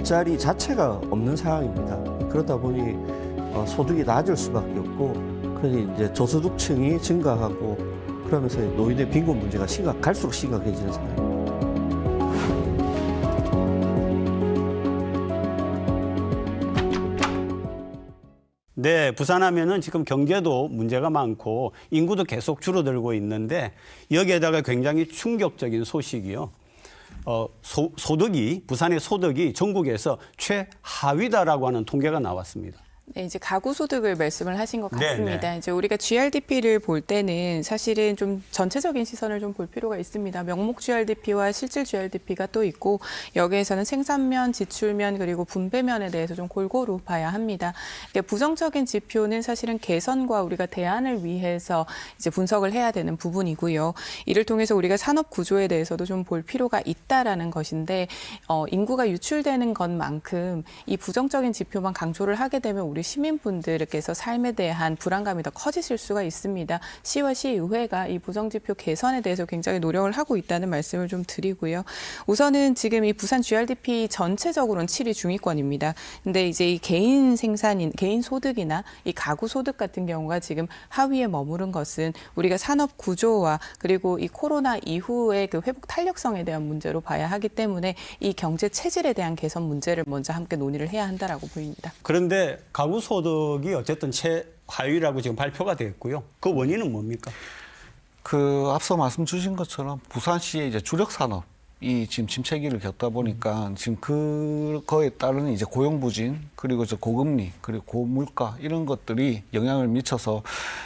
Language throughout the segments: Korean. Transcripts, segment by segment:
일자리 자체가 없는 상황입니다. 그러다 보니 소득이 낮을 수밖에 없고, 그러니 이제 저소득층이 증가하고 그러면서 노인의 빈곤 문제가 갈수록 심각해지는 상황입니다. 네, 부산하면은 지금 경제도 문제가 많고 인구도 계속 줄어들고 있는데 여기에다가 굉장히 충격적인 소식이요. 부산의 소득이 전국에서 최하위다라고 하는 통계가 나왔습니다. 네, 이제 가구 소득을 말씀을 하신 것 같습니다. 네네. 이제 우리가 GRDP를 볼 때는 사실은 좀 전체적인 시선을 좀 볼 필요가 있습니다. 명목 GRDP와 실질 GRDP가 또 있고 여기에서는 생산면, 지출면 그리고 분배면에 대해서 좀 골고루 봐야 합니다. 부정적인 지표는 사실은 개선과 우리가 대안을 위해서 이제 분석을 해야 되는 부분이고요. 이를 통해서 우리가 산업 구조에 대해서도 좀 볼 필요가 있다라는 것인데 인구가 유출되는 것만큼 이 부정적인 지표만 강조를 하게 되면 우리 시민분들께서 삶에 대한 불안감이 더 커지실 수가 있습니다. 시와 시의회가 이 부정지표 개선에 대해서 굉장히 노력을 하고 있다는 말씀을 좀 드리고요. 우선은 지금 이 부산 GRDP 전체적으로는 7위 중위권입니다. 근데 이제 이 개인 소득이나 이 가구 소득 같은 경우가 지금 하위에 머무른 것은 우리가 산업 구조와 그리고 이 코로나 이후의 그 회복 탄력성에 대한 문제로 봐야 하기 때문에 이 경제 체질에 대한 개선 문제를 먼저 함께 논의를 해야 한다라고 보입니다. 그런데 가구 소득이 어쨌든 최하위라고 지금 발표가 됐고요. 그 원인은 뭡니까? 앞서 말씀 주신 것처럼 부산시의 이제 주력 산업이 지금 침체기를 겪다 보니까 지금 그거에 따른 이제 고용 부진, 그리고 이제 고금리, 그리고 고물가 이런 것들이 영향을 미쳐서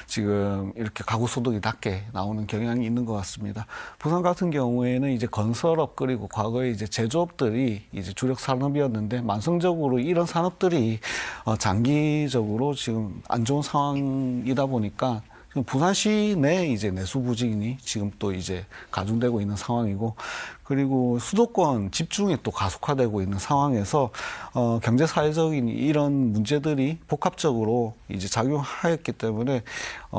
지금 이렇게 가구 소득이 낮게 나오는 경향이 있는 것 같습니다. 부산 같은 경우에는 이제 건설업 그리고 과거에 이제 제조업들이 이제 주력 산업이었는데 만성적으로 이런 산업들이 장기적으로 지금 안 좋은 상황이다 보니까 부산시 내 이제 내수 부진이 지금 또 이제 가중되고 있는 상황이고, 그리고 수도권 집중이 또 가속화되고 있는 상황에서 경제 사회적인 이런 문제들이 복합적으로 이제 작용하였기 때문에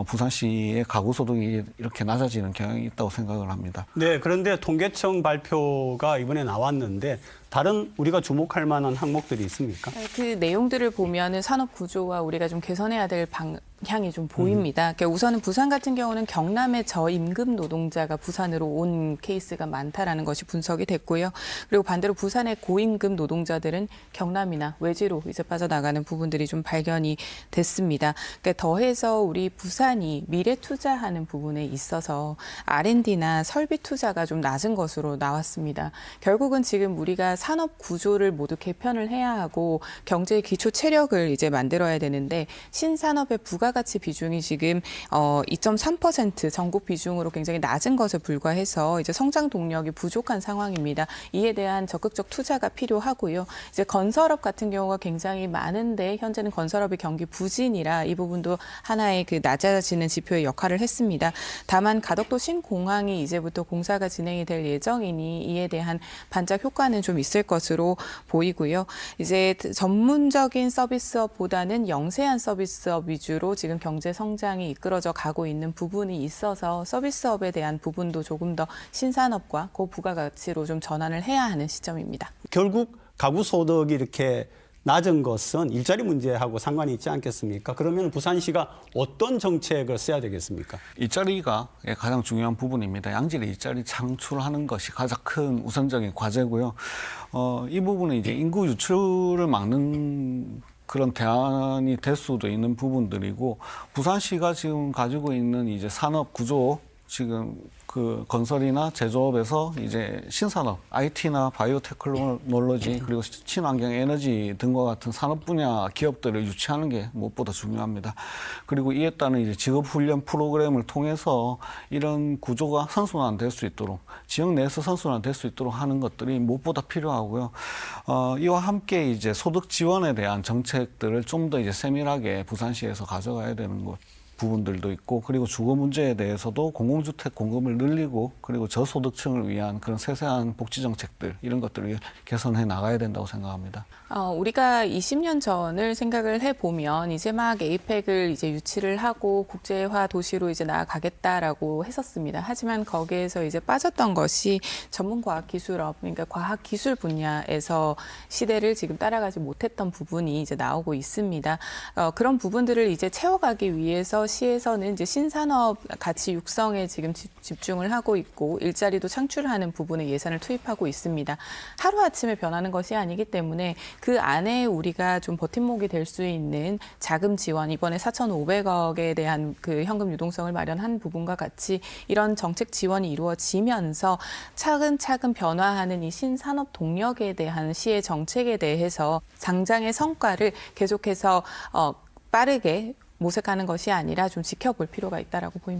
부산시의 가구 소득이 이렇게 낮아지는 경향이 있다고 생각을 합니다. 네, 그런데 통계청 발표가 이번에 나왔는데 다른 우리가 주목할 만한 항목들이 있습니까? 그 내용들을 보면은 산업 구조와 우리가 좀 개선해야 될 방향이 좀 보입니다. 그러니까 우선은 부산 같은 경우는 경남의 저임금 노동자가 부산으로 온 케이스가 많다라는 것이 분석이 됐고요. 그리고 반대로 부산의 고임금 노동자들은 경남이나 외지로 이제 빠져나가는 부분들이 좀 발견이 됐습니다. 그러니까 더해서 우리 부산이 미래 투자하는 부분에 있어서 R&D나 설비 투자가 좀 낮은 것으로 나왔습니다. 결국은 지금 우리가 산업 구조를 모두 개편을 해야 하고 경제의 기초 체력을 이제 만들어야 되는데 신산업의 부가가치 비중이 지금 2.3% 전국 비중으로 굉장히 낮은 것에 불과해서 이제 성장 동력이 부족한 상황입니다. 이에 대한 적극적 투자가 필요하고요. 이제 건설업 같은 경우가 굉장히 많은데 현재는 건설업이 경기 부진이라 이 부분도 하나의 그 낮아지는 지표의 역할을 했습니다. 다만 가덕도 신공항이 이제부터 공사가 진행이 될 예정이니 이에 대한 반짝 효과는 좀 있을 것으로 보이고요. 이제 전문적인 서비스업보다는 영세한 서비스업 위주로 지금 경제 성장이 이끌어져 가고 있는 부분이 있어서 서비스업에 대한 부분도 조금 더 신산업과 고부가가치로 좀 전환을 해야 하는 시점입니다. 결국 가구 소득이 이렇게 낮은 것은 일자리 문제하고 상관이 있지 않겠습니까? 그러면 부산시가 어떤 정책을 써야 되겠습니까? 일자리가 가장 중요한 부분입니다. 양질의 일자리 창출하는 것이 가장 큰 우선적인 과제고요. 이 부분은 이제 인구 유출을 막는 그런 대안이 될 수도 있는 부분들이고, 부산시가 지금 가지고 있는 이제 산업 구조, 지금 그 건설이나 제조업에서 이제 신산업, IT나 바이오 테크놀로지, 그리고 친환경 에너지 등과 같은 산업 분야 기업들을 유치하는 게 무엇보다 중요합니다. 그리고 이에 따른 이제 직업 훈련 프로그램을 통해서 이런 구조가 선순환될 수 있도록, 지역 내에서 선순환될 수 있도록 하는 것들이 무엇보다 필요하고요. 이와 함께 이제 소득 지원에 대한 정책들을 좀 더 이제 세밀하게 부산시에서 가져가야 되는 것. 부분들도 있고 그리고 주거 문제에 대해서도 공공주택 공급을 늘리고 그리고 저소득층을 위한 그런 세세한 복지 정책들 이런 것들을 개선해 나가야 된다고 생각합니다. 우리가 20년 전을 생각을 해보면 이제 막 에이펙을 이제 유치를 하고 국제화 도시로 이제 나아가겠다라고 했었습니다. 하지만 거기에서 이제 빠졌던 것이 전문과학기술업, 그러니까 과학기술 분야에서 시대를 지금 따라가지 못했던 부분이 이제 나오고 있습니다. 그런 부분들을 이제 채워가기 위해서 시에서는 이제 신산업 가치 육성에 지금 집중을 하고 있고 일자리도 창출하는 부분에 예산을 투입하고 있습니다. 하루아침에 변하는 것이 아니기 때문에 그 안에 우리가 좀 버팀목이 될 수 있는 자금 지원, 이번에 4,500억에 대한 그 현금 유동성을 마련한 부분과 같이 이런 정책 지원이 이루어지면서 차근차근 변화하는 이 신산업 동력에 대한 시의 정책에 대해서 당장의 성과를 계속해서 빠르게 모색하는 것이 아니라 좀 지켜볼 필요가 있다라고 보입니다.